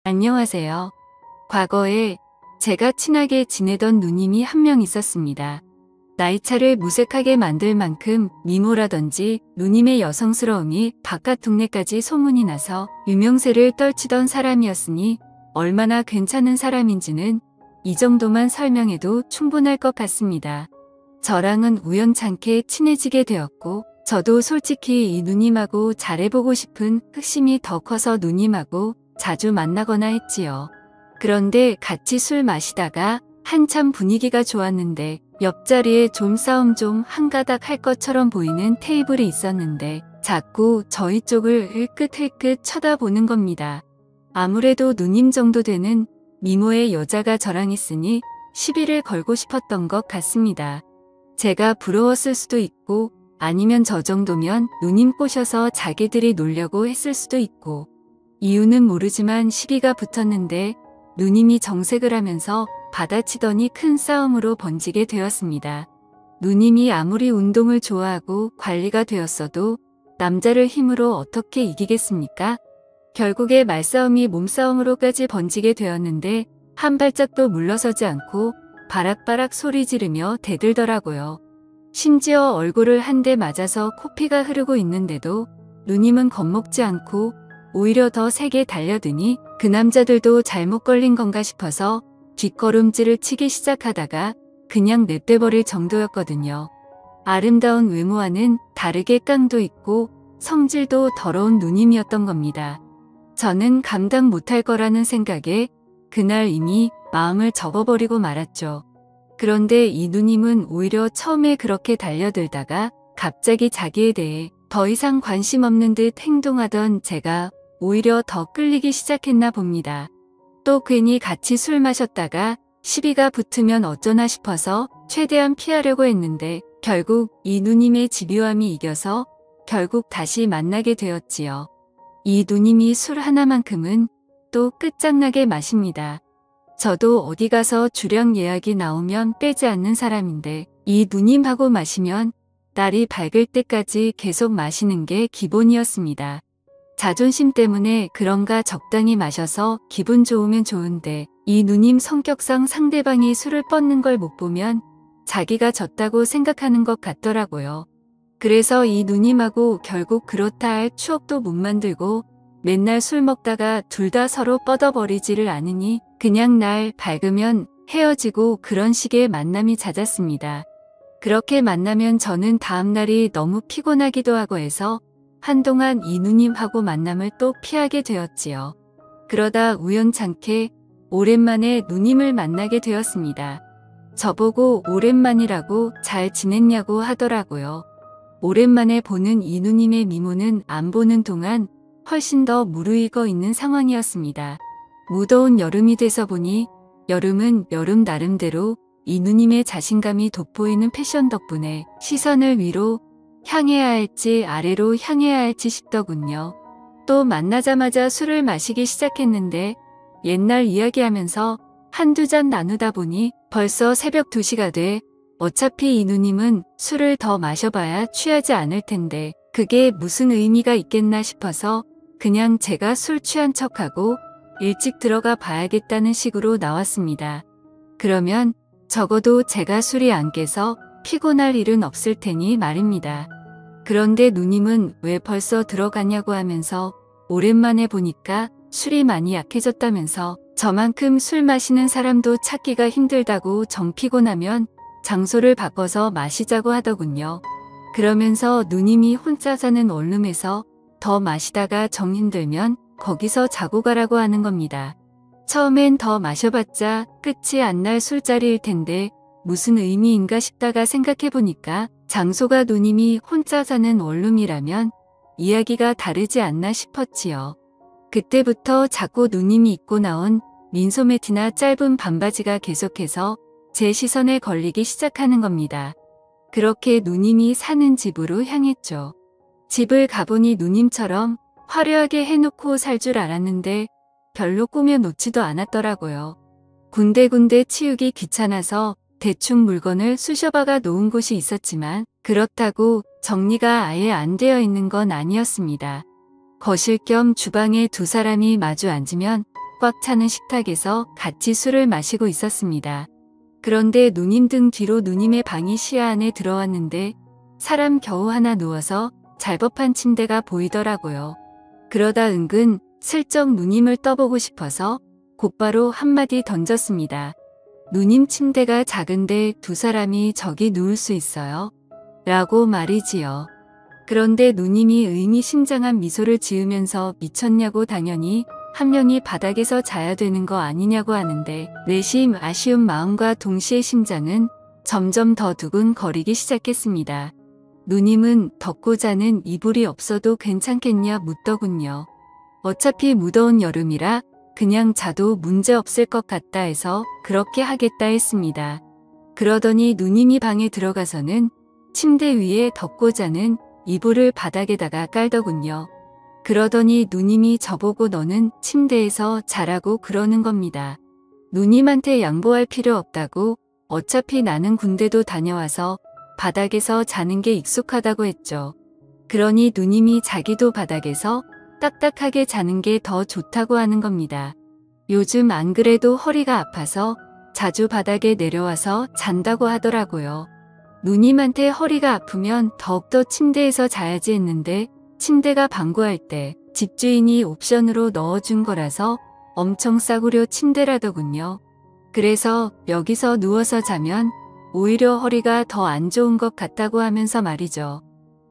안녕하세요. 과거에 제가 친하게 지내던 누님이 한 명 있었습니다. 나이차를 무색하게 만들 만큼 미모라든지 누님의 여성스러움이 바깥 동네까지 소문이 나서 유명세를 떨치던 사람이었으니 얼마나 괜찮은 사람인지는 이 정도만 설명해도 충분할 것 같습니다. 저랑은 우연찮게 친해지게 되었고 저도 솔직히 이 누님하고 잘해보고 싶은 흑심이 더 커서 누님하고 자주 만나거나 했지요. 그런데 같이 술 마시다가 한참 분위기가 좋았는데 옆자리에 좀 싸움 좀 한가닥 할 것처럼 보이는 테이블이 있었는데 자꾸 저희 쪽을 흘끗흘끗 쳐다보는 겁니다. 아무래도 누님 정도 되는 미모의 여자가 저랑 있으니 시비를 걸고 싶었던 것 같습니다. 제가 부러웠을 수도 있고 아니면 저 정도면 누님 꼬셔서 자기들이 놀려고 했을 수도 있고 이유는 모르지만 시비가 붙었는데 누님이 정색을 하면서 받아치더니 큰 싸움으로 번지게 되었습니다. 누님이 아무리 운동을 좋아하고 관리가 되었어도 남자를 힘으로 어떻게 이기겠습니까? 결국에 말싸움이 몸싸움으로까지 번지게 되었는데 한 발짝도 물러서지 않고 바락바락 소리 지르며 대들더라고요. 심지어 얼굴을 한 대 맞아서 코피가 흐르고 있는데도 누님은 겁먹지 않고 오히려 더 세게 달려드니 그 남자들도 잘못 걸린 건가 싶어서 뒷걸음질을 치기 시작하다가 그냥 냅둬버릴 정도였거든요. 아름다운 외모와는 다르게 깡도 있고 성질도 더러운 누님이었던 겁니다. 저는 감당 못할 거라는 생각에 그날 이미 마음을 접어버리고 말았죠. 그런데 이 누님은 오히려 처음에 그렇게 달려들다가 갑자기 자기에 대해 더 이상 관심 없는 듯 행동하던 제가 오히려 더 끌리기 시작했나 봅니다. 또 괜히 같이 술 마셨다가 시비가 붙으면 어쩌나 싶어서 최대한 피하려고 했는데 결국 이 누님의 집요함이 이겨서 결국 다시 만나게 되었지요. 이 누님이 술 하나만큼은 또 끝장나게 마십니다. 저도 어디 가서 주량 예약이 나오면 빼지 않는 사람인데 이 누님하고 마시면 날이 밝을 때까지 계속 마시는 게 기본이었습니다. 자존심 때문에 그런가 적당히 마셔서 기분 좋으면 좋은데 이 누님 성격상 상대방이 술을 뻗는 걸 못 보면 자기가 졌다고 생각하는 것 같더라고요. 그래서 이 누님하고 결국 그렇다 할 추억도 못 만들고 맨날 술 먹다가 둘 다 서로 뻗어버리지를 않으니 그냥 날 밝으면 헤어지고 그런 식의 만남이 잦았습니다. 그렇게 만나면 저는 다음날이 너무 피곤하기도 하고 해서 한동안 이 누님하고 만남을 또 피하게 되었지요. 그러다 우연찮게 오랜만에 누님을 만나게 되었습니다. 저보고 오랜만이라고 잘 지냈냐고 하더라고요. 오랜만에 보는 이 누님의 미모는 안 보는 동안 훨씬 더 무르익어 있는 상황이었습니다. 무더운 여름이 돼서 보니 여름은 여름 나름대로 이 누님의 자신감이 돋보이는 패션 덕분에 시선을 위로 향해야 할지 아래로 향해야 할지 싶더군요. 또 만나자마자 술을 마시기 시작했는데 옛날 이야기하면서 한두 잔 나누다 보니 벌써 새벽 2시가 돼 어차피 이 누님은 술을 더 마셔봐야 취하지 않을 텐데 그게 무슨 의미가 있겠나 싶어서 그냥 제가 술 취한 척하고 일찍 들어가 봐야겠다는 식으로 나왔습니다. 그러면 적어도 제가 술이 안 깨서 피곤할 일은 없을 테니 말입니다. 그런데 누님은 왜 벌써 들어가냐고 하면서 오랜만에 보니까 술이 많이 약해졌다면서 저만큼 술 마시는 사람도 찾기가 힘들다고 정 피곤하면 장소를 바꿔서 마시자고 하더군요. 그러면서 누님이 혼자 사는 원룸에서 더 마시다가 정 힘들면 거기서 자고 가라고 하는 겁니다. 처음엔 더 마셔봤자 끝이 안 날 술자리일 텐데 무슨 의미인가 싶다가 생각해보니까 장소가 누님이 혼자 사는 원룸이라면 이야기가 다르지 않나 싶었지요. 그때부터 자꾸 누님이 입고 나온 민소매티나 짧은 반바지가 계속해서 제 시선에 걸리기 시작하는 겁니다. 그렇게 누님이 사는 집으로 향했죠. 집을 가보니 누님처럼 화려하게 해놓고 살 줄 알았는데 별로 꾸며놓지도 않았더라고요. 군데군데 치우기 귀찮아서 대충 물건을 쑤셔박아 놓은 곳이 있었지만 그렇다고 정리가 아예 안 되어 있는 건 아니었습니다. 거실 겸 주방에 두 사람이 마주 앉으면 꽉 차는 식탁에서 같이 술을 마시고 있었습니다. 그런데 누님 등 뒤로 누님의 방이 시야 안에 들어왔는데 사람 겨우 하나 누워서 잘법한 침대가 보이더라고요. 그러다 은근 슬쩍 누님을 떠보고 싶어서 곧바로 한마디 던졌습니다. 누님 침대가 작은데 두 사람이 저기 누울 수 있어요? 라고 말이지요. 그런데 누님이 의미심장한 미소를 지으면서 미쳤냐고 당연히 한 명이 바닥에서 자야 되는 거 아니냐고 하는데 내심 아쉬운 마음과 동시에 심장은 점점 더 두근거리기 시작했습니다. 누님은 덮고 자는 이불이 없어도 괜찮겠냐 묻더군요. 어차피 무더운 여름이라 그냥 자도 문제 없을 것 같다 해서 그렇게 하겠다 했습니다. 그러더니 누님이 방에 들어가서는 침대 위에 덮고 자는 이불을 바닥에다가 깔더군요. 그러더니 누님이 저보고 너는 침대에서 자라고 그러는 겁니다. 누님한테 양보할 필요 없다고 어차피 나는 군대도 다녀와서 바닥에서 자는 게 익숙하다고 했죠. 그러니 누님이 자기도 바닥에서 딱딱하게 자는 게 더 좋다고 하는 겁니다. 요즘 안 그래도 허리가 아파서 자주 바닥에 내려와서 잔다고 하더라고요. 누님한테 허리가 아프면 더욱더 침대에서 자야지 했는데 침대가 방구할 때 집주인이 옵션으로 넣어준 거라서 엄청 싸구려 침대라더군요. 그래서 여기서 누워서 자면 오히려 허리가 더 안 좋은 것 같다고 하면서 말이죠.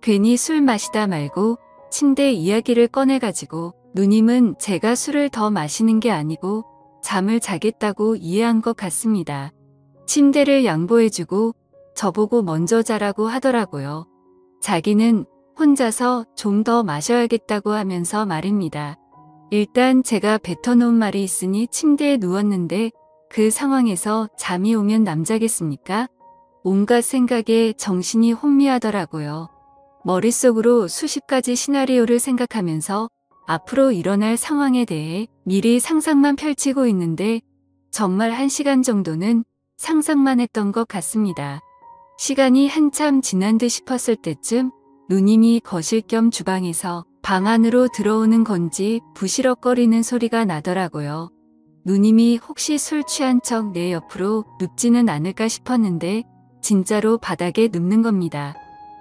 괜히 술 마시다 말고 침대 이야기를 꺼내가지고 누님은 제가 술을 더 마시는 게 아니고 잠을 자겠다고 이해한 것 같습니다. 침대를 양보해주고 저보고 먼저 자라고 하더라고요. 자기는 혼자서 좀 더 마셔야겠다고 하면서 말입니다. 일단 제가 뱉어놓은 말이 있으니 침대에 누웠는데 그 상황에서 잠이 오면 남자겠습니까? 온갖 생각에 정신이 혼미하더라고요. 머릿속으로 수십 가지 시나리오를 생각하면서 앞으로 일어날 상황에 대해 미리 상상만 펼치고 있는데 정말 1시간 정도는 상상만 했던 것 같습니다. 시간이 한참 지난 듯 싶었을 때쯤 누님이 거실 겸 주방에서 방 안으로 들어오는 건지 부시럭거리는 소리가 나더라고요. 누님이 혹시 술 취한 척 내 옆으로 눕지는 않을까 싶었는데 진짜로 바닥에 눕는 겁니다.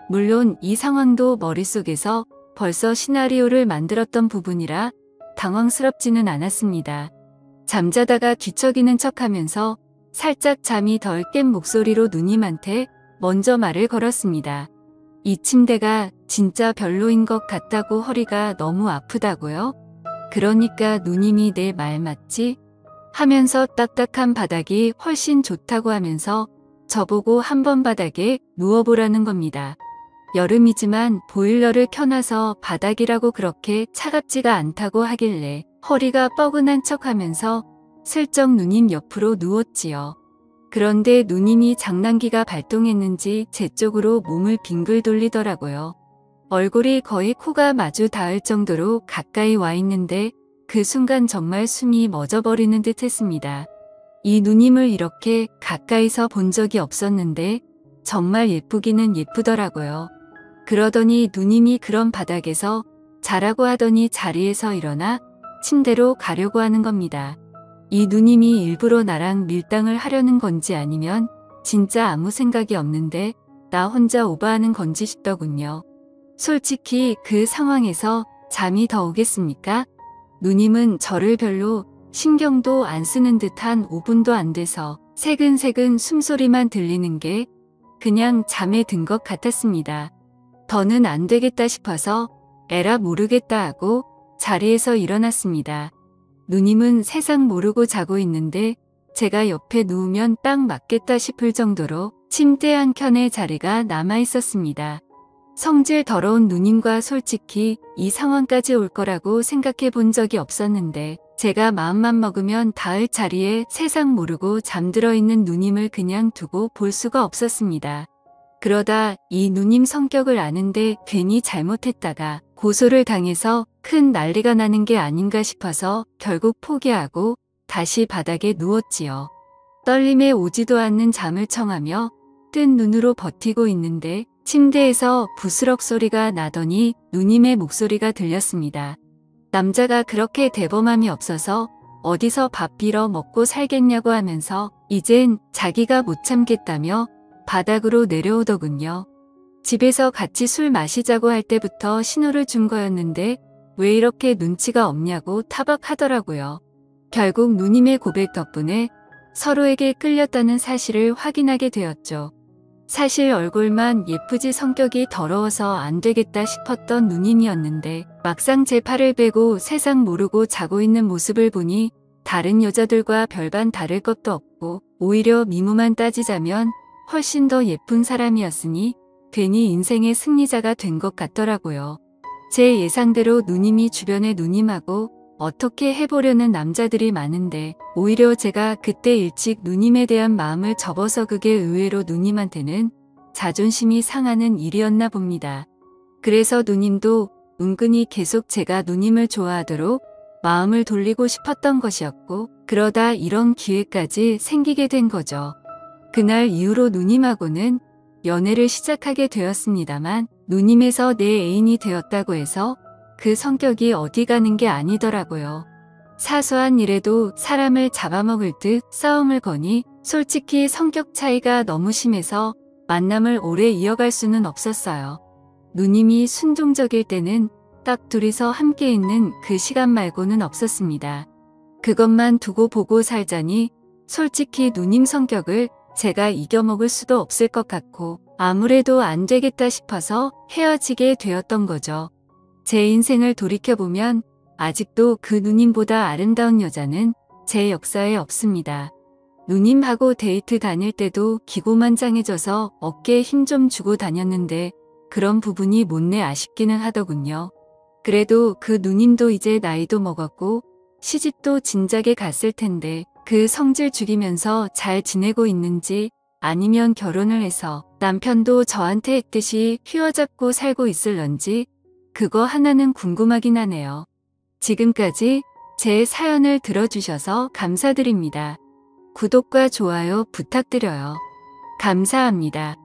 물론 이 상황도 머릿속에서 벌써 시나리오를 만들었던 부분이라 당황스럽지는 않았습니다. 잠자다가 뒤척이는 척하면서 살짝 잠이 덜 깬 목소리로 누님한테 먼저 말을 걸었습니다. 이 침대가 진짜 별로인 것 같다고 허리가 너무 아프다고요? 그러니까 누님이 내 말 맞지? 하면서 딱딱한 바닥이 훨씬 좋다고 하면서 저보고 한번 바닥에 누워보라는 겁니다. 여름이지만 보일러를 켜놔서 바닥이라고 그렇게 차갑지가 않다고 하길래 허리가 뻐근한 척하면서 슬쩍 누님 옆으로 누웠지요. 그런데 누님이 장난기가 발동했는지 제 쪽으로 몸을 빙글 돌리더라고요. 얼굴이 거의 코가 마주 닿을 정도로 가까이 와 있는데 그 순간 정말 숨이 멎어버리는 듯 했습니다. 이 누님을 이렇게 가까이서 본 적이 없었는데 정말 예쁘기는 예쁘더라고요. 그러더니 누님이 그런 바닥에서 자라고 하더니 자리에서 일어나 침대로 가려고 하는 겁니다. 이 누님이 일부러 나랑 밀당을 하려는 건지 아니면 진짜 아무 생각이 없는데 나 혼자 오버하는 건지 싶더군요. 솔직히 그 상황에서 잠이 더 오겠습니까? 누님은 저를 별로 신경도 안 쓰는 듯한 5분도 안 돼서 새근새근 숨소리만 들리는 게 그냥 잠에 든 것 같았습니다. 더는 안 되겠다 싶어서 에라 모르겠다 하고 자리에서 일어났습니다. 누님은 세상 모르고 자고 있는데 제가 옆에 누우면 딱 맞겠다 싶을 정도로 침대 한켠에 자리가 남아 있었습니다. 성질 더러운 누님과 솔직히 이 상황까지 올 거라고 생각해 본 적이 없었는데 제가 마음만 먹으면 닿을 자리에 세상 모르고 잠들어 있는 누님을 그냥 두고 볼 수가 없었습니다. 그러다 이 누님 성격을 아는데 괜히 잘못했다가 고소를 당해서 큰 난리가 나는 게 아닌가 싶어서 결국 포기하고 다시 바닥에 누웠지요. 떨림에 오지도 않는 잠을 청하며 뜬 눈으로 버티고 있는데 침대에서 부스럭 소리가 나더니 누님의 목소리가 들렸습니다. 남자가 그렇게 대범함이 없어서 어디서 밥 빌어 먹고 살겠냐고 하면서 이젠 자기가 못 참겠다며 바닥으로 내려오더군요. 집에서 같이 술 마시자고 할 때부터 신호를 준 거였는데 왜 이렇게 눈치가 없냐고 타박하더라고요. 결국 누님의 고백 덕분에 서로에게 끌렸다는 사실을 확인하게 되었죠. 사실 얼굴만 예쁘지 성격이 더러워서 안 되겠다 싶었던 누님이었는데 막상 제 팔을 베고 세상 모르고 자고 있는 모습을 보니 다른 여자들과 별반 다를 것도 없고 오히려 미모만 따지자면 훨씬 더 예쁜 사람이었으니 괜히 인생의 승리자가 된 것 같더라고요. 제 예상대로 누님이 주변에 누님하고 어떻게 해보려는 남자들이 많은데 오히려 제가 그때 일찍 누님에 대한 마음을 접어서 그게 의외로 누님한테는 자존심이 상하는 일이었나 봅니다. 그래서 누님도 은근히 계속 제가 누님을 좋아하도록 마음을 돌리고 싶었던 것이었고 그러다 이런 기회까지 생기게 된 거죠. 그날 이후로 누님하고는 연애를 시작하게 되었습니다만 누님에서 내 애인이 되었다고 해서 그 성격이 어디 가는 게 아니더라고요. 사소한 일에도 사람을 잡아먹을 듯 싸움을 거니 솔직히 성격 차이가 너무 심해서 만남을 오래 이어갈 수는 없었어요. 누님이 순종적일 때는 딱 둘이서 함께 있는 그 시간 말고는 없었습니다. 그것만 두고 보고 살자니 솔직히 누님 성격을 제가 이겨먹을 수도 없을 것 같고 아무래도 안 되겠다 싶어서 헤어지게 되었던 거죠. 제 인생을 돌이켜보면 아직도 그 누님보다 아름다운 여자는 제 역사에 없습니다. 누님하고 데이트 다닐 때도 기고만장해져서 어깨에 힘 좀 주고 다녔는데 그런 부분이 못내 아쉽기는 하더군요. 그래도 그 누님도 이제 나이도 먹었고 시집도 진작에 갔을 텐데 그 성질 죽이면서 잘 지내고 있는지 아니면 결혼을 해서 남편도 저한테 했듯이 휘어잡고 살고 있을런지 그거 하나는 궁금하긴 하네요. 지금까지 제 사연을 들어주셔서 감사드립니다. 구독과 좋아요 부탁드려요. 감사합니다.